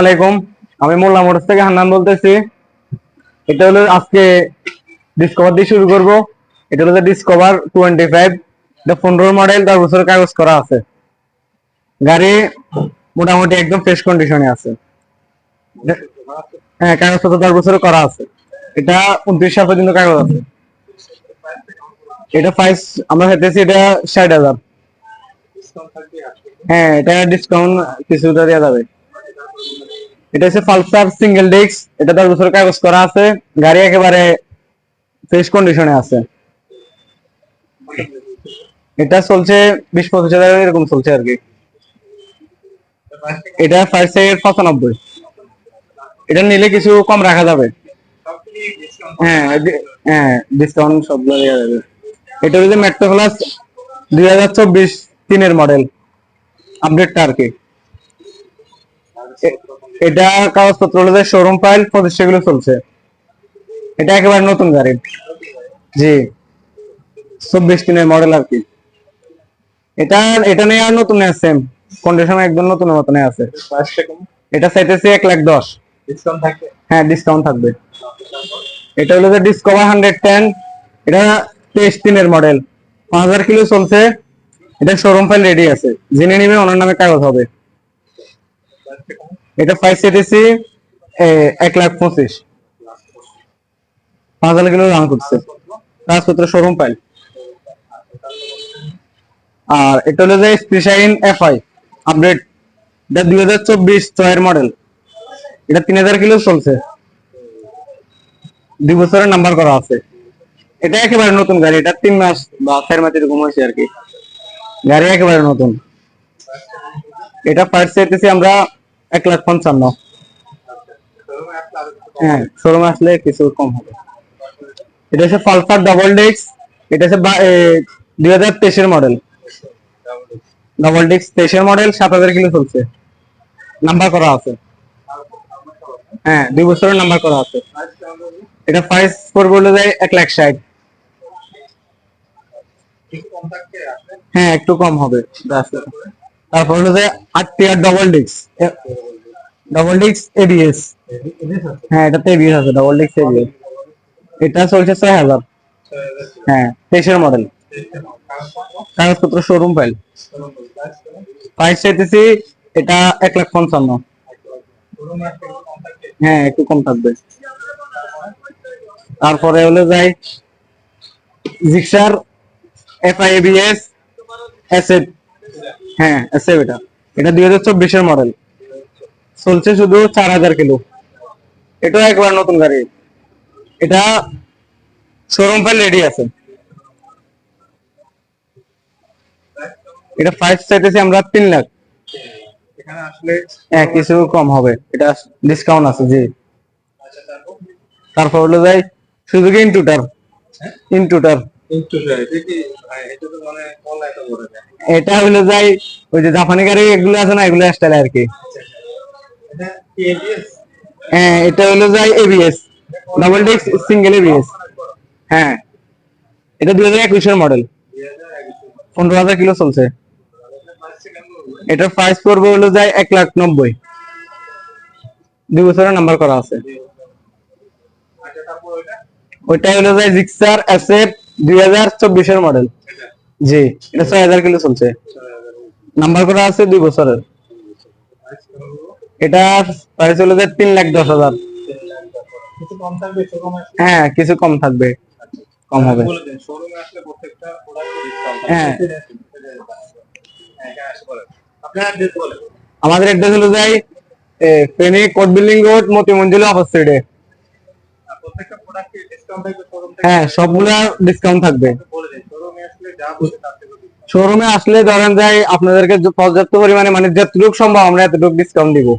আলাইকুম, আমি মোল্লা মোটরস থেকে হান্নান বলতেছি। এটা হলো আজকে ডিসকভার দিয়ে শুরু করব। এটা হলো ডিসকভার 25, এটা 15 মডেল, 10 বছরের কাগজ করা আছে। গাড়ি মোটামুটি একদম ফ্রেশ কন্ডিশনে আছে। হ্যাঁ, কাগজ তো 10 বছরের করা আছে। এটা 29 সাল পর্যন্ত কাগজ আছে। এটা প্রাইস আমরা হেঁটেছি এটা 60,000। হ্যাঁ, এটা ডিসকাউন্ট কিছুটা দেওয়া যাবে। এটা হচ্ছে পালসার সিঙ্গেল ডিস্ক, এটা 10 বছরের কাগজ করা আছে। গাড়ি একেবারে ফ্রেশ কন্ডিশনে আছে। এটা চলছে 20-25 হাজার এরকম চলছে আর কি। এটা প্রাইস 95। এটা নিলে কিছু কম রাখা যাবে। হ্যাঁ হ্যাঁ, ডিসকাউন্ট সবগুলো দেওয়া যাবে। এটা হচ্ছে মেট্রো প্লাস 2024 3 মডেল, আপডেটটা আর কি। এটা কাগজপত্র হলো শোরুম ফাইল 25 গুলো চলছে। এটা একেবারে নতুন গাড়ি। জি, 24 3 মডেল আর কি। এটা এটা নিয়ে আর নতুন আছে, কন্ডিশন একদম নতুন মতনই আছে। এটা চাইতেছি 1,10,000। হ্যাঁ, ডিসকাউন্ট থাকবে। এটা হলো যে ডিসকভার 110, এটা 23 3 মডেল, 5000 কিলো চলছে। এটা শোরুম ফাইল রেডি আছে, জেনে নিবে, ওনার নামে কাগজ হবে। এটা প্রাইস চাইতেছি 1,25,000। 5000 কিলো রান করছে, কাগজপত্র শোরুম ফাইল। আর এটা হলো যে স্পেশাইন এফআই আপডেট, এটা 2024 6 মডেল, এটা 3000 কিলো চলছে, 2 বছরের নাম্বার করা আছে। এটা একেবারে নতুন গাড়ি, এটা 3 মাস বা 4 মাস এরকম হয়েছে আর কি। গাড়ি একেবারে নতুন। এটা প্রাইস চাইতেছি আমরা 1,55,000। হ্যাঁ, শোরুমে আসলে কিছু কম হবে। এটা হচ্ছে পালসার ডাবল ডিস্ক, এটা হচ্ছে 2023 model, double disc 23 model, 7000 kilo চলছে, নাম্বার করা আছে। হ্যাঁ, 2 বছরের নাম্বার করা আছে। এটা প্রাইস পড়বে হলো যায় 1,60,000। হ্যাঁ, একটু কম হবে। তারপর হলো যে RTR double disc, double disc ABS. হ্যাঁ, এটাতে এবিএস আছে, ডাবল ডিস্ক এবিএস। এটা চলছে 6,000। হ্যাঁ, 23 মডেল, কাগজপত্র শোরুম ফাইল। প্রাইস চাইতেছি এটা 1,55,000। হ্যাঁ, একটু কম থাকবে। তারপরে হলো যাই জিক্সার এফআইএবিএস এসএফ। হ্যাঁ, এসএফ। এটা এটা 2024 মডেল, চলছে শুধু 4,000 কিলো। এটা একবার নতুন গাড়ি, এটা শোরুম ফাইল রেডি আছে। এটা প্রাইস চাইতেছি আমরা 3 লাখ। হ্যাঁ, কিছু কম হবে, এটা ডিসকাউন্ট আছে। জি, তারপর হলো যাই সুজুকি ইনটুটার। ইনটুটার এটা হলো যাই ওই যে জাপানি গাড়ি এগুলো আছে না, এগুলো স্টাইল আর কি। হ্যাঁ, এটা হলো যাই ABS, double disc single ABS. হ্যাঁ, এটা 2021 মডেল, 15,000 কিলো চলছে। এটার প্রাইস পড়বে হলো যায় 1,90,000, 2 বছরের নাম্বার করা আছে। ওইটা হলো যায় জিক্সার এসএফ 2024 মডেল। জি, এটা 6,000 কিলো চলছে, নাম্বার করা আছে 2 বছরের। এটা প্রাইস হলো যায় 3,10,000। হ্যাঁ, কিছু কম থাকবে, কম হবে। হ্যাঁ, আমাদের অ্যাড্রেস হলো যাই ফেনী কোট বিল্ডিং রোড, মতি মঞ্জিলে অপোজিটে। হ্যাঁ, সবগুলা ডিসকাউন্ট থাকবে। শোরুমে আসলে ধরেন যাই আপনাদেরকে পর্যাপ্ত পরিমাণে, মানে যতটুকু সম্ভব আমরা এতটুকু ডিসকাউন্ট দিব।